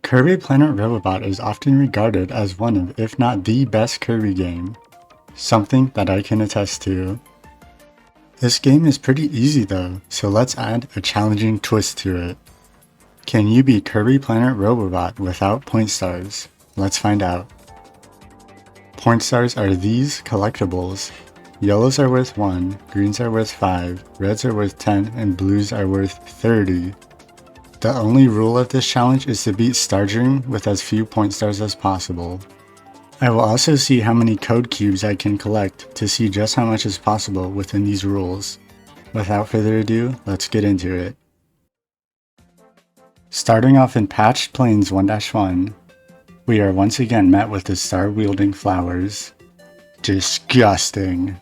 Kirby Planet Robobot is often regarded as one of, if not the best Kirby game. Something that I can attest to. This game is pretty easy though, so let's add a challenging twist to it. Can you beat Kirby Planet Robobot without point stars? Let's find out. Point stars are these collectibles. Yellows are worth 1, greens are worth 5, reds are worth 10, and blues are worth 30. The only rule of this challenge is to beat Star Dream with as few point stars as possible. I will also see how many code cubes I can collect to see just how much is possible within these rules. Without further ado, let's get into it. Starting off in Patched Plains 1-1, we are once again met with the star-wielding flowers. Disgusting.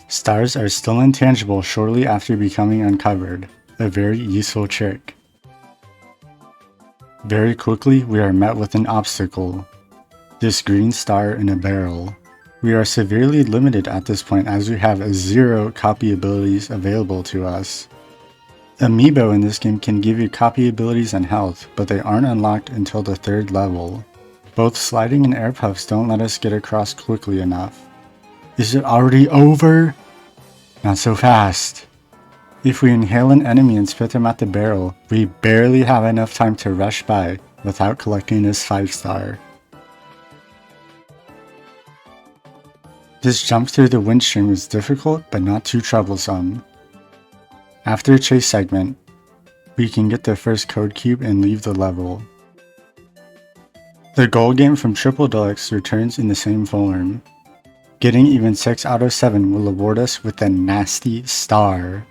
Stars are still intangible shortly after becoming uncovered, a very useful trick. Very quickly, we are met with an obstacle. This green star in a barrel. We are severely limited at this point as we have 0 copy abilities available to us. Amiibo in this game can give you copy abilities and health, but they aren't unlocked until the 3rd level. Both sliding and air puffs don't let us get across quickly enough. Is it already over? Not so fast. If we inhale an enemy and spit them at the barrel, we barely have enough time to rush by without collecting this 5-star. This jump through the wind stream is difficult but not too troublesome. After a chase segment, we can get the first code cube and leave the level. The goal game from Triple Deluxe returns in the same form. Getting even 6 out of 7 will award us with a nasty star.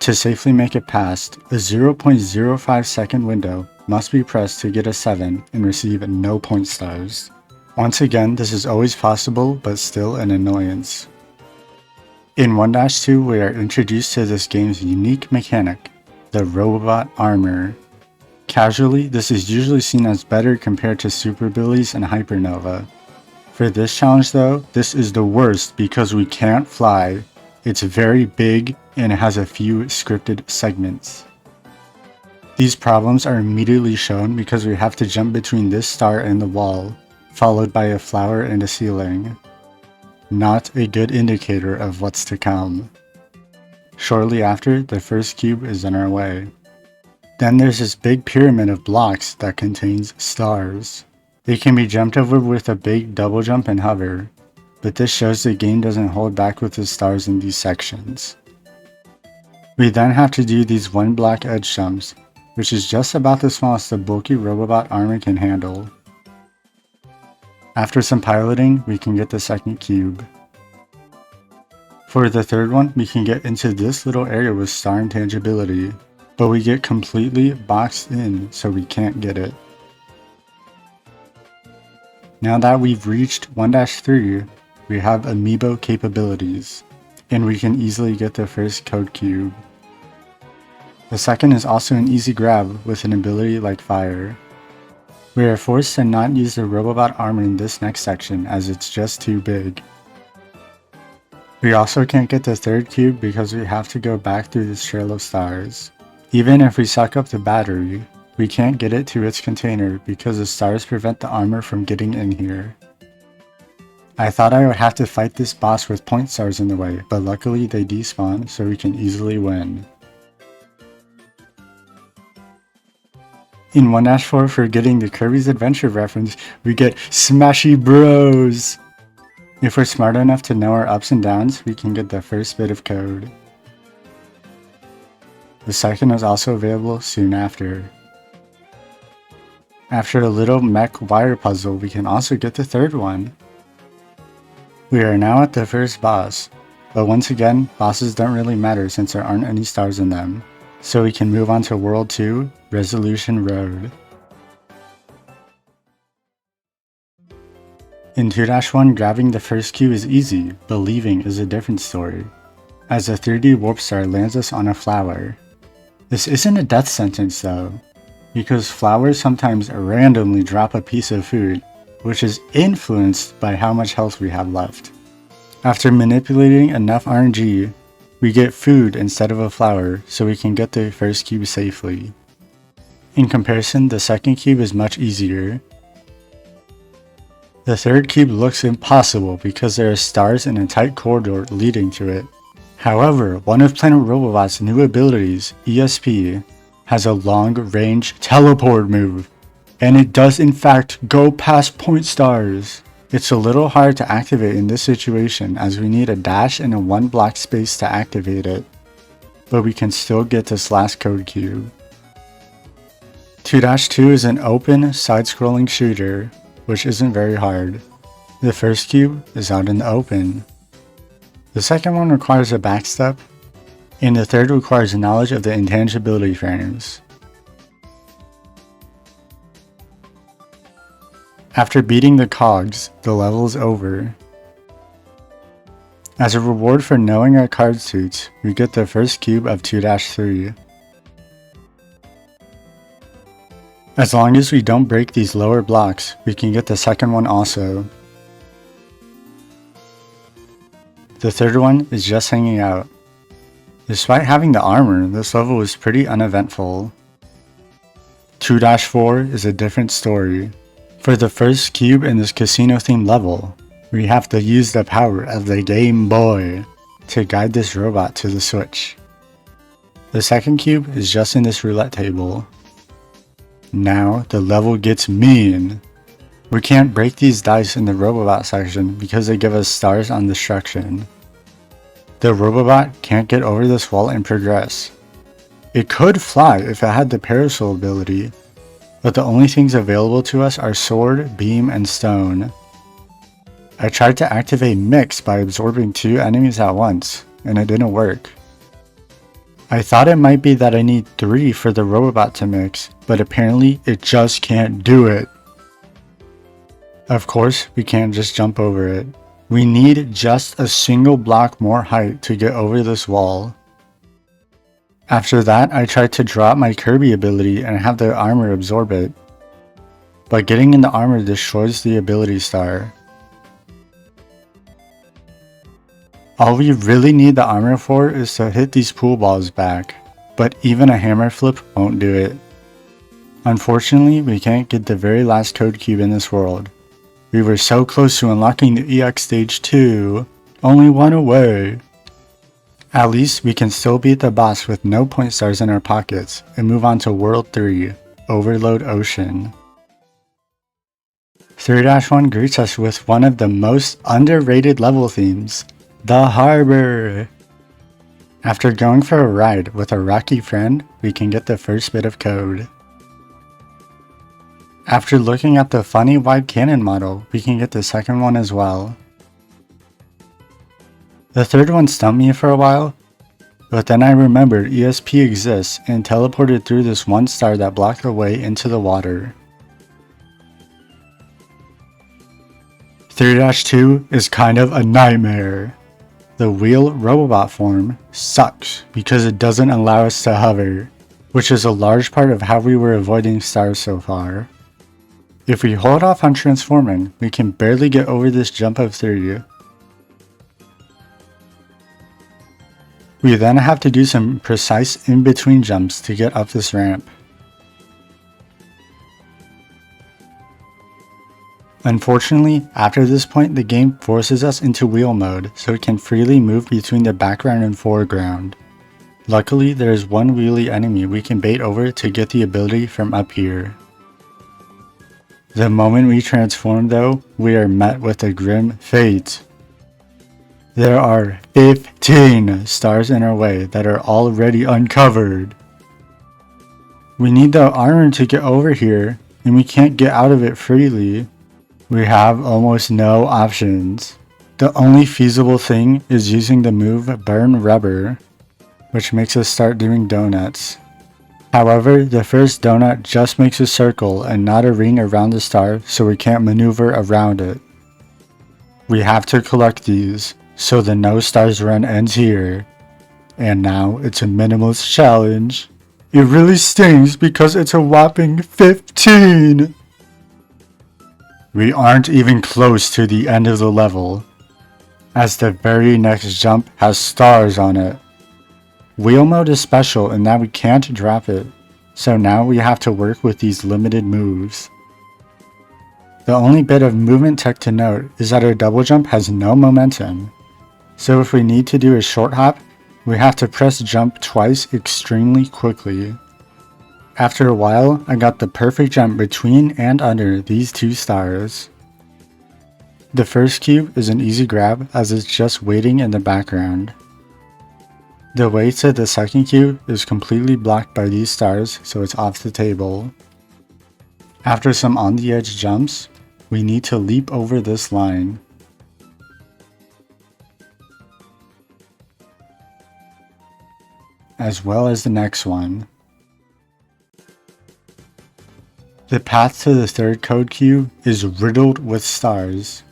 To safely make it past, a 0.05 second window must be pressed to get a 7 and receive no point stars. Once again, this is always possible, but still an annoyance. In 1-2, we are introduced to this game's unique mechanic, the Robobot armor. Casually, this is usually seen as better compared to Super Billies and Hypernova. For this challenge though, this is the worst because we can't fly. It's very big and it has a few scripted segments. These problems are immediately shown because we have to jump between this star and the wall, followed by a flower and a ceiling. Not a good indicator of what's to come. Shortly after, the first cube is in our way. Then there's this big pyramid of blocks that contains stars. They can be jumped over with a big double jump and hover, but this shows the game doesn't hold back with the stars in these sections. We then have to do these 1 block edge jumps, which is just about the smallest the bulky Robobot armor can handle. After some piloting, we can get the second cube. For the third one, we can get into this little area with star intangibility, but we get completely boxed in so we can't get it. Now that we've reached 1-3, we have amiibo capabilities, and we can easily get the first code cube. The second is also an easy grab with an ability like fire. We are forced to not use the Robobot armor in this next section as it's just too big. We also can't get the third cube because we have to go back through this trail of stars. Even if we suck up the battery, we can't get it to its container because the stars prevent the armor from getting in here. I thought I would have to fight this boss with point stars in the way, but luckily they despawn so we can easily win. In 1-4, for getting the Kirby's Adventure reference, we get Smashy Bros! If we're smart enough to know our ups and downs, we can get the first bit of code. The second is also available soon after. After a little mech wire puzzle, we can also get the third one. We are now at the first boss, but once again, bosses don't really matter since there aren't any stars in them. So we can move on to World 2, Resolution Road. In 2-1, grabbing the first cube is easy, but leaving is a different story, as a 3D warp star lands us on a flower. This isn't a death sentence though, because flowers sometimes randomly drop a piece of food, which is influenced by how much health we have left. After manipulating enough RNG, we get food instead of a flower so we can get the first cube safely. In comparison, the second cube is much easier. The third cube looks impossible because there are stars in a tight corridor leading to it. However, one of Planet Robobot's new abilities, ESP, has a long-range teleport move, and it does in fact go past point stars. It's a little hard to activate in this situation as we need a dash and a 1 block space to activate it, but we can still get this last code cube. 2-2 is an open, side-scrolling shooter, which isn't very hard. The first cube is out in the open. The second one requires a backstep, and the third requires knowledge of the intangibility frames. After beating the cogs, the level is over. As a reward for knowing our card suits, we get the first cube of 2-3. As long as we don't break these lower blocks, we can get the second one also. The third one is just hanging out. Despite having the armor, this level was pretty uneventful. 2-4 is a different story. For the first cube in this casino-themed level, we have to use the power of the Game Boy to guide this robot to the switch. The second cube is just in this roulette table. Now the level gets mean. We can't break these dice in the Robobot section because they give us stars on destruction. The Robobot can't get over this wall and progress. It could fly if it had the parasol ability, but the only things available to us are sword, beam, and stone. I tried to activate mix by absorbing 2 enemies at once, and it didn't work. I thought it might be that I need 3 for the Robobot to mix, but apparently it just can't do it. Of course, we can't just jump over it. We need just a single block more height to get over this wall. After that, I tried to drop my Kirby ability and have the armor absorb it, but getting in the armor destroys the ability star. All we really need the armor for is to hit these pool balls back, but even a hammer flip won't do it. Unfortunately, we can't get the very last code cube in this world. We were so close to unlocking the EX stage 2, only one away. At least we can still beat the boss with no point stars in our pockets and move on to World 3, Overload Ocean. 3-1 greets us with one of the most underrated level themes, the harbor. After going for a ride with a rocky friend, we can get the first bit of code. After looking at the funny wide cannon model, we can get the second one as well. The third one stumped me for a while, but then I remembered ESP exists and teleported through this one star that blocked the way into the water. 3-2 is kind of a nightmare. The wheel Robobot form sucks because it doesn't allow us to hover, which is a large part of how we were avoiding stars so far. If we hold off on transforming, we can barely get over this jump of 3. We then have to do some precise in-between jumps to get up this ramp. Unfortunately, after this point the game forces us into wheel mode so we can freely move between the background and foreground. Luckily, there is one wheelie enemy we can bait over to get the ability from up here. The moment we transform though, we are met with a grim fate. There are 15 stars in our way that are already uncovered. We need the armor to get over here, and we can't get out of it freely. We have almost no options. The only feasible thing is using the move Burn Rubber, which makes us start doing donuts. However, the first donut just makes a circle and not a ring around the star, so we can't maneuver around it. We have to collect these, so the no stars run ends here. And now it's a minimalist challenge. It really stings because it's a whopping 15! We aren't even close to the end of the level, as the very next jump has stars on it. Wheel mode is special in that we can't drop it, So now we have to work with these limited moves. The only bit of movement tech to note is that our double jump has no momentum. So if we need to do a short hop, we have to press jump twice extremely quickly. After a while, I got the perfect jump between and under these two stars. The first cube is an easy grab as it's just waiting in the background. The way to the second cube is completely blocked by these stars, so it's off the table. After some on the edge jumps, we need to leap over this line. As well as the next one. The path to the third code cube is riddled with stars.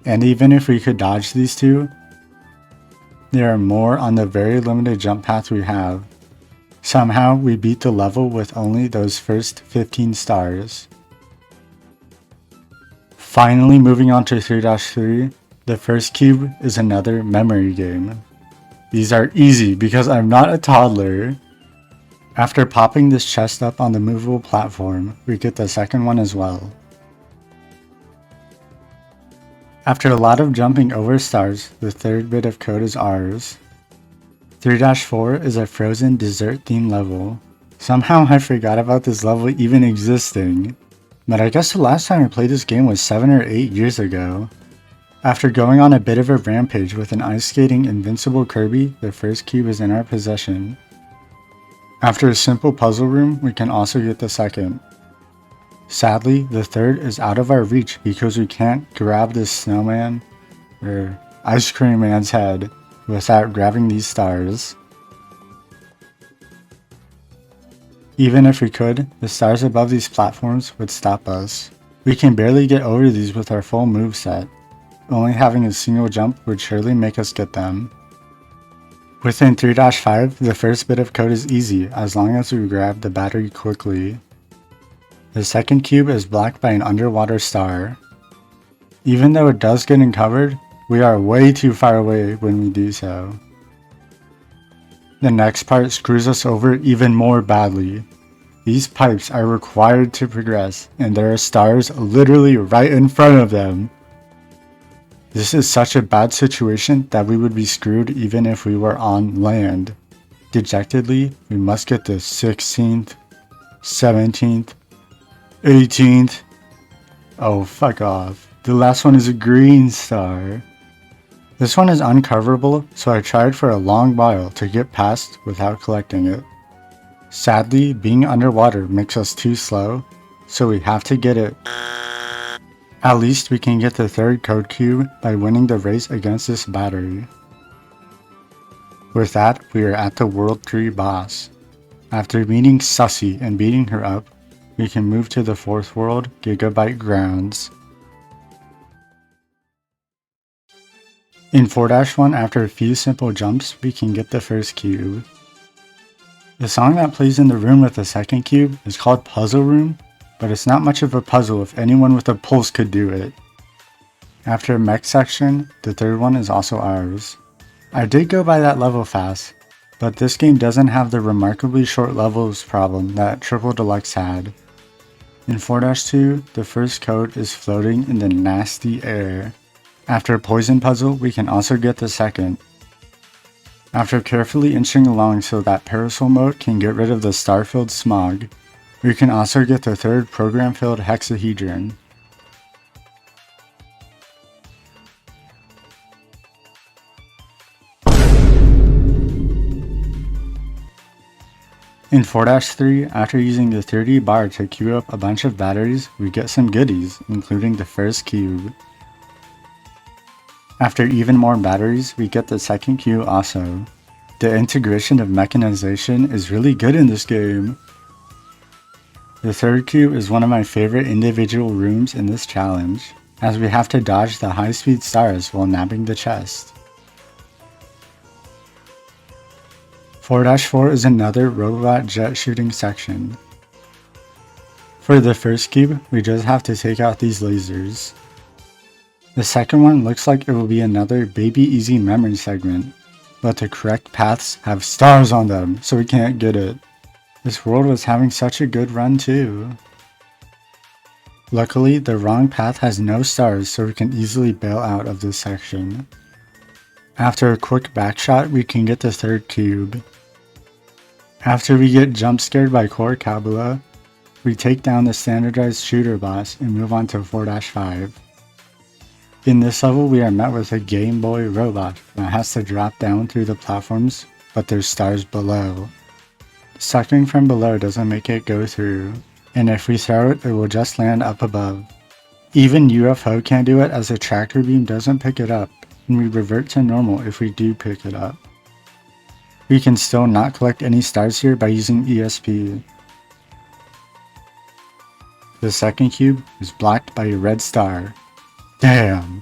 And even if we could dodge these two, there are more on the very limited jump path we have. Somehow we beat the level with only those first 15 stars. Finally moving on to 3-3, the first cube is another memory game. These are easy because I'm not a toddler. After popping this chest up on the movable platform, we get the second one as well. After a lot of jumping over stars, the third bit of code is ours. 3-4 is a frozen dessert themed level. Somehow I forgot about this level even existing, but I guess the last time I played this game was 7 or 8 years ago. After going on a bit of a rampage with an ice skating invincible Kirby, the first cube is in our possession. After a simple puzzle room, we can also get the second. Sadly, the third is out of our reach because we can't grab this snowman or ice cream man's head without grabbing these stars. Even if we could, the stars above these platforms would stop us. We can barely get over these with our full moveset. Only having a single jump would surely make us get them. Within 3-5, the first bit of code is easy as long as we grab the battery quickly. The second cube is blocked by an underwater star. Even though it does get uncovered, we are way too far away when we do so. The next part screws us over even more badly. These pipes are required to progress, and there are stars literally right in front of them. This is such a bad situation that we would be screwed even if we were on land. Dejectedly, we must get the 16th, 17th, 18th. Oh, fuck off. The last one is a green star. This one is uncoverable, so I tried for a long while to get past without collecting it. Sadly, being underwater makes us too slow, so we have to get it. At least we can get the third code cube by winning the race against this battery. With that, we are at the World 3 boss. After meeting Sussy and beating her up, we can move to the fourth world, Gigabyte Grounds. In 4-1, after a few simple jumps, we can get the first cube. The song that plays in the room with the second cube is called Puzzle Room, but it's not much of a puzzle if anyone with a pulse could do it. After a mech section, the third one is also ours. I did go by that level fast, but this game doesn't have the remarkably short levels problem that Triple Deluxe had. In 4-2, the first code is floating in the nasty air. After a poison puzzle, we can also get the second. After carefully inching along so that parasol mode can get rid of the star-filled smog, we can also get the third program-filled hexahedron. In 4-3, after using the 30 bar to queue up a bunch of batteries, we get some goodies, including the first cube. After even more batteries, we get the second cube also. The integration of mechanization is really good in this game. The third cube is one of my favorite individual rooms in this challenge, as we have to dodge the high-speed stars while nabbing the chest. 4-4 is another Robobot jet shooting section. For the first cube, we just have to take out these lasers. The second one looks like it will be another Baby Easy memory segment. but the correct paths have stars on them, so we can't get it. This world was having such a good run too. Luckily, the wrong path has no stars, so we can easily bail out of this section. After a quick backshot, we can get the third cube. After we get jump scared by Core Kabula, we take down the standardized shooter boss and move on to 4-5. In this level, we are met with a Game Boy robot that has to drop down through the platforms, but there's stars below. Sucking from below doesn't make it go through, and if we throw it, it will just land up above. Even UFO can't do it as the tractor beam doesn't pick it up, and we revert to normal if we do pick it up. We can still not collect any stars here by using ESP. The second cube is blocked by a red star. Damn!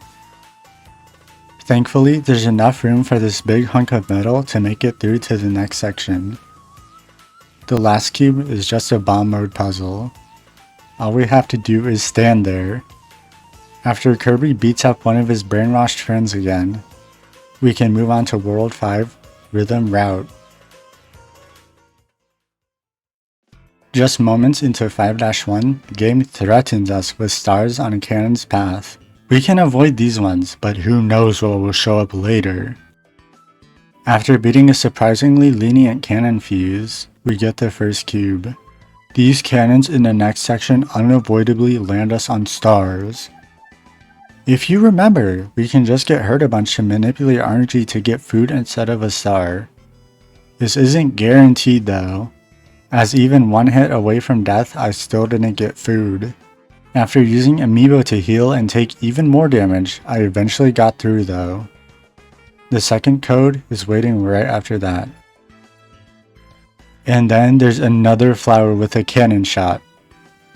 Thankfully, there's enough room for this big hunk of metal to make it through to the next section. The last cube is just a bomb mode puzzle. All we have to do is stand there. After Kirby beats up one of his brainwashed friends again, we can move on to World 5, Rhythm Route. Just moments into 5-1, the game threatens us with stars on a cannon's path. We can avoid these ones, but who knows what will show up later. After beating a surprisingly lenient cannon fuse, we get the first cube. These cannons in the next section unavoidably land us on stars. If you remember, we can just get hurt a bunch to manipulate RNG to get food instead of a star. This isn't guaranteed though, as even one hit away from death I still didn't get food. After using Amiibo to heal and take even more damage, I eventually got through though. The second code is waiting right after that. And then there's another flower with a cannon shot.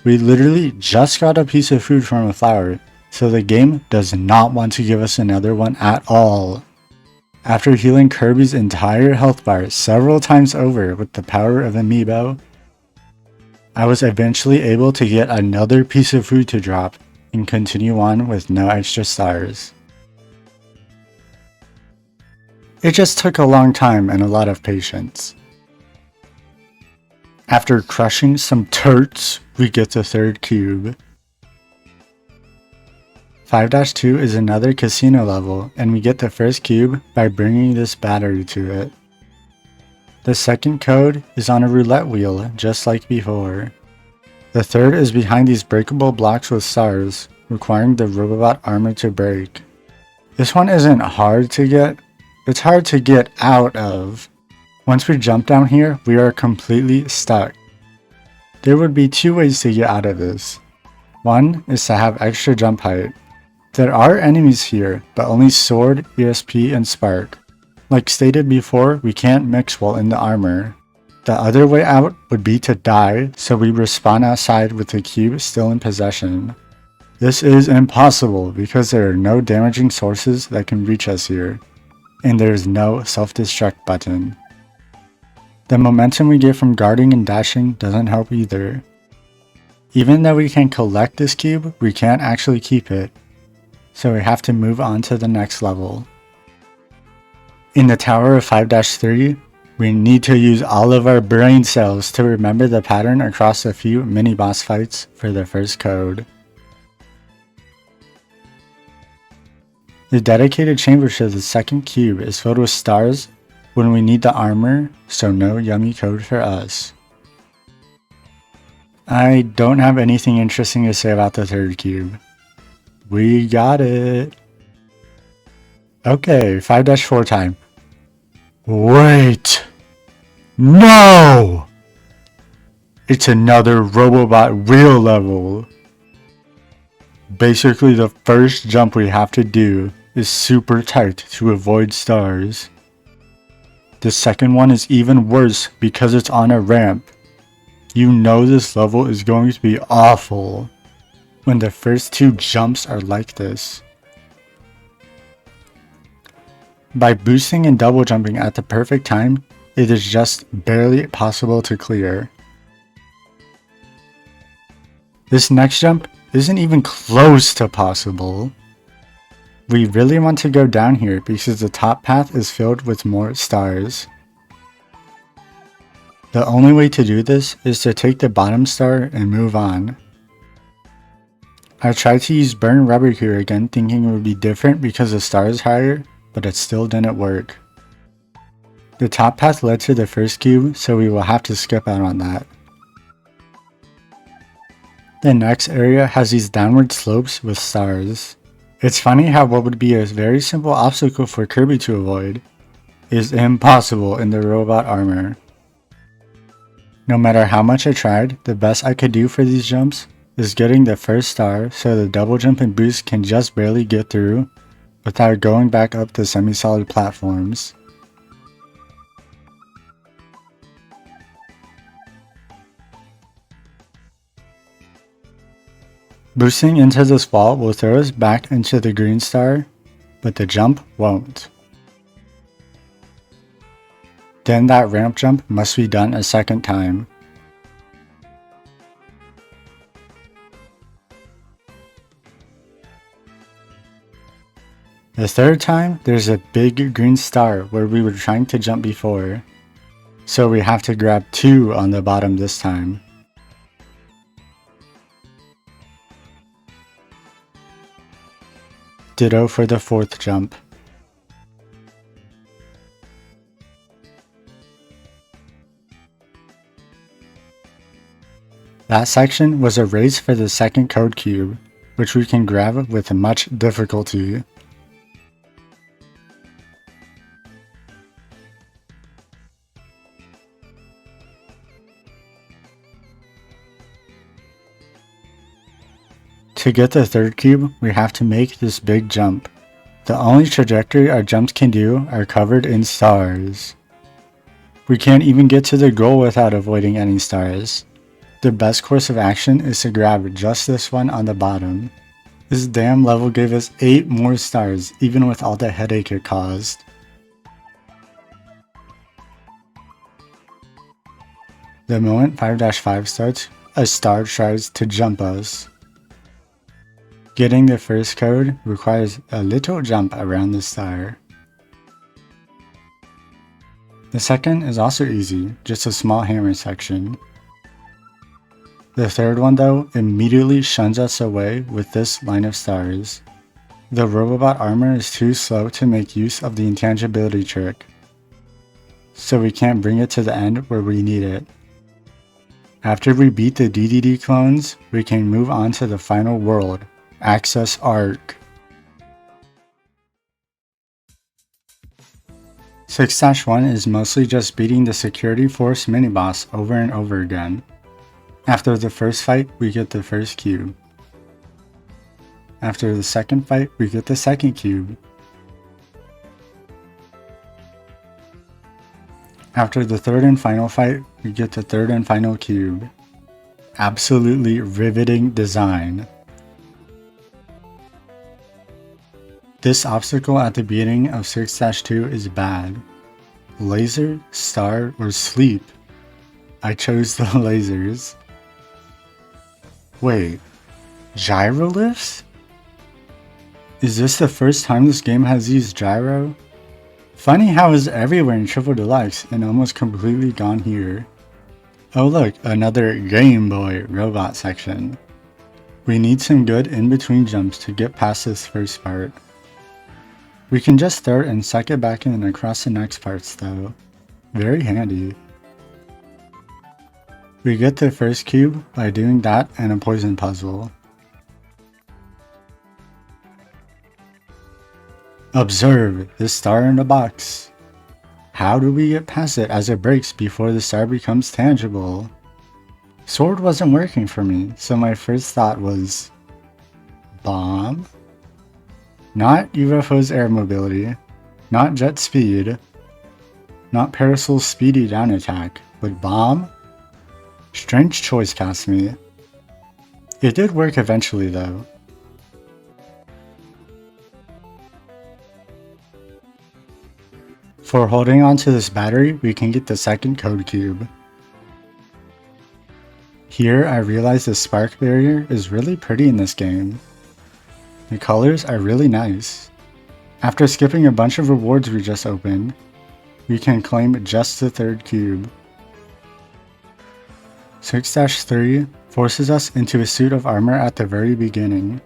We literally just got a piece of food from a flower, so the game does not want to give us another one at all. After healing Kirby's entire health bar several times over with the power of Amiibo, I was eventually able to get another piece of food to drop and continue on with no extra stars. It just took a long time and a lot of patience. After crushing some turts, we get the third cube. 5-2 is another casino level, and we get the first cube by bringing this battery to it. The second code is on a roulette wheel, just like before. The third is behind these breakable blocks with stars, requiring the Robobot armor to break. This one isn't hard to get, it's hard to get out of. Once we jump down here, we are completely stuck. There would be two ways to get out of this. One is to have extra jump height. There are enemies here, but only Sword, ESP, and Spark. Like stated before, we can't mix while in the armor. The other way out would be to die, so we respawn outside with the cube still in possession. This is impossible because there are no damaging sources that can reach us here, and there is no self-destruct button. The momentum we get from guarding and dashing doesn't help either. Even though we can collect this cube, we can't actually keep it, so we have to move on to the next level. In the Tower of 5-3, we need to use all of our brain cells to remember the pattern across a few mini-boss fights for the first code. The dedicated chamber to the second cube is filled with stars when we need the armor, so no yummy code for us. I don't have anything interesting to say about the third cube. We got it! Okay, 5-4 time. Wait! No! It's another Robobot wheel level. Basically, the first jump we have to do is super tight to avoid stars. The second one is even worse because it's on a ramp. You know this level is going to be awful when the first two jumps are like this. By boosting and double jumping at the perfect time, it is just barely possible to clear. This next jump isn't even close to possible. We really want to go down here because the top path is filled with more stars. The only way to do this is to take the bottom star and move on. I tried to use burn rubber here again thinking it would be different because the star is higher, but it still didn't work. The top path led to the first cube, so we will have to skip out on that. The next area has these downward slopes with stars. It's funny how what would be a very simple obstacle for Kirby to avoid is impossible in the robot armor. No matter how much I tried, the best I could do for these jumps is getting the first star so the double jump and boost can just barely get through without going back up the semi-solid platforms. Boosting into this wall will throw us back into the green star, but the jump won't. Then that ramp jump must be done a second time. The third time, there's a big green star where we were trying to jump before, so we have to grab 2 on the bottom this time. Ditto for the 4th jump. That section was a race for the second code cube, which we can grab with much difficulty. To get the 3rd cube, we have to make this big jump. The only trajectory our jumps can do are covered in stars. We can't even get to the goal without avoiding any stars. The best course of action is to grab just this one on the bottom. This damn level gave us 8 more stars even with all the headache it caused. The moment 5-5 starts, a star tries to jump us. Getting the first code requires a little jump around the star. The second is also easy, just a small hammer section. The 3rd one though immediately shuns us away with this line of stars. The Robobot armor is too slow to make use of the intangibility trick, so we can't bring it to the end where we need it. After we beat the DDD clones, we can move on to the final world, Access Arc. 6-1 is mostly just beating the security force mini-boss over and over again. After the first fight, we get the first cube. After the second fight, we get the second cube. After the 3rd and final fight, we get the 3rd and final cube. Absolutely riveting design. This obstacle at the beginning of 6-2 is bad. Laser, star, or sleep? I chose the lasers. Wait, gyro lifts? Is this the first time this game has used gyro? Funny how it's everywhere in Triple Deluxe and almost completely gone here. Oh look, another Game Boy robot section. We need some good in-between jumps to get past this first part. We can just throw it and suck it back in and across the next parts though. Very handy. We get the first cube by doing that and a poison puzzle. Observe the star in the box. How do we get past it as it breaks before the star becomes tangible? Sword wasn't working for me, so my first thought was bomb? Not UFO's air mobility, not jet speed, not Parasol's speedy down attack, but bomb? Strange choice past me. It did work eventually though. For holding onto this battery, we can get the second code cube. Here I realize the spark barrier is really pretty in this game. The colors are really nice. After skipping a bunch of rewards we just opened, we can claim just the third cube. 6-3 forces us into a suit of armor at the very beginning.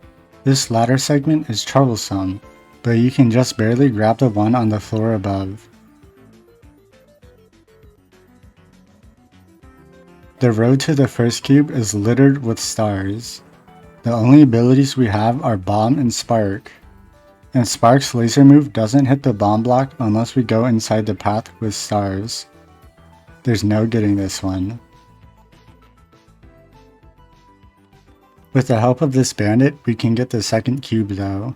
This latter segment is troublesome, but you can just barely grab the one on the floor above. The road to the first cube is littered with stars. The only abilities we have are Bomb and Spark. And Spark's laser move doesn't hit the bomb block unless we go inside the path with stars. There's no getting this one. With the help of this bandit, we can get the second cube though.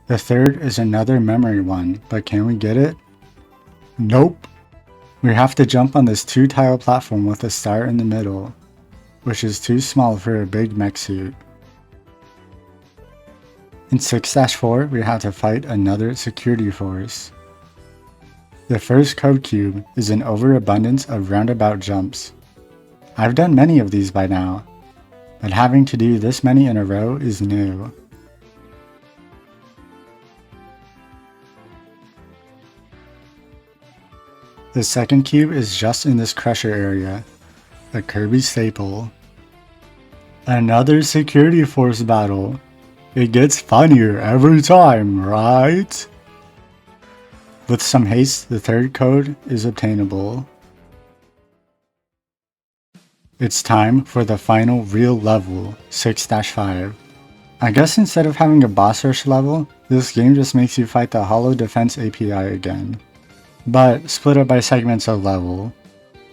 The third is another memory one, but can we get it? Nope! We have to jump on this 2-tile platform with a star in the middle, which is too small for a big mech suit. In 6-4, we have to fight another security force. The first code cube is an overabundance of roundabout jumps. I've done many of these by now, but having to do this many in a row is new. The second cube is just in this crusher area, a Kirby staple. Another security force battle. It gets funnier every time, right? With some haste, the third code is obtainable. It's time for the final real level, 6-5. I guess instead of having a boss rush level, this game just makes you fight the Hollow Defense API again, but split up by segments of level.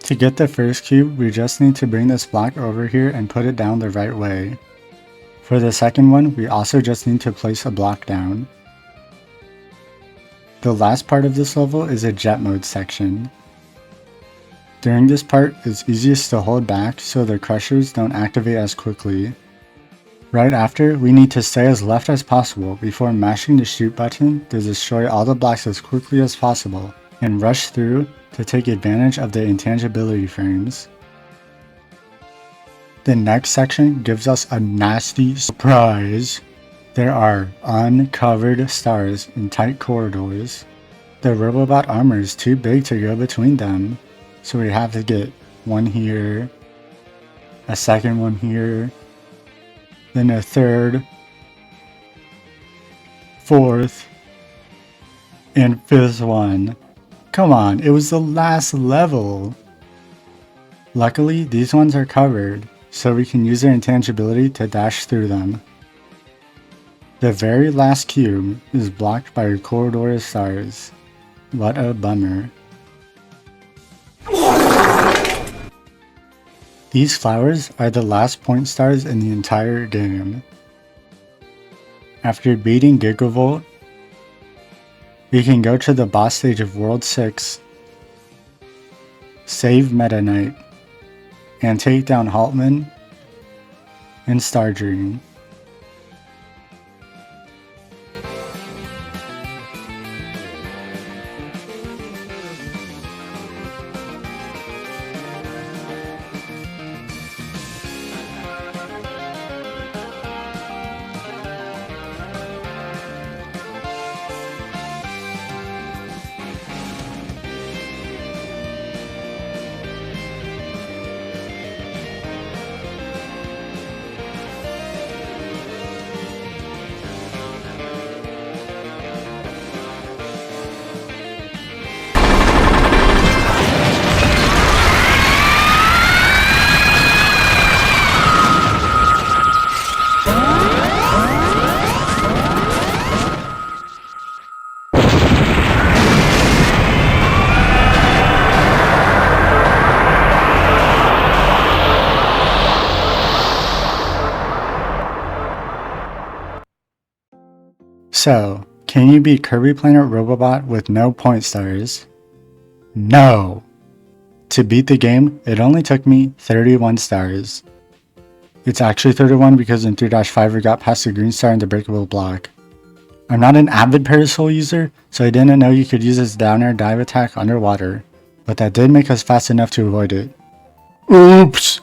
To get the first cube, we just need to bring this block over here and put it down the right way. For the second one, we also just need to place a block down. The last part of this level is a jet mode section. During this part, it's easiest to hold back so the crushers don't activate as quickly. Right after, we need to stay as left as possible before mashing the shoot button to destroy all the blocks as quickly as possible and rush through to take advantage of the intangibility frames. The next section gives us a nasty surprise. There are uncovered stars in tight corridors. The Robobot armor is too big to go between them, so we have to get one here, a second one here, then a third, fourth, and fifth one. Come on, it was the last level! Luckily, these ones are covered, so we can use their intangibility to dash through them. The very last cube is blocked by a corridor of stars. What a bummer. These flowers are the last point stars in the entire game. After beating Gigavolt, we can go to the boss stage of World 6, save Meta Knight, and take down Haltman and Stardream. So, can you beat Kirby Planet Robobot with no point stars? No! To beat the game, it only took me 31 stars. It's actually 31 because in 3-5 we got past the green star and the breakable block. I'm not an avid Parasol user, so I didn't know you could use this down air dive attack underwater, but that did make us fast enough to avoid it. Oops!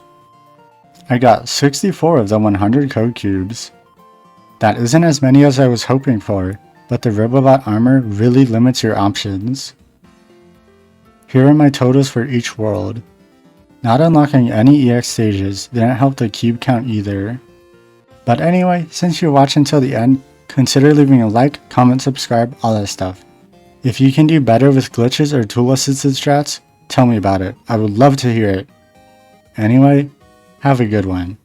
I got 64 of the 100 code cubes. That isn't as many as I was hoping for, but the Robobot armor really limits your options. Here are my totals for each world. Not unlocking any EX stages didn't help the cube count either. But anyway, since you watched until the end, consider leaving a like, comment, subscribe, all that stuff. If you can do better with glitches or tool assisted strats, tell me about it. I would love to hear it. Anyway, have a good one.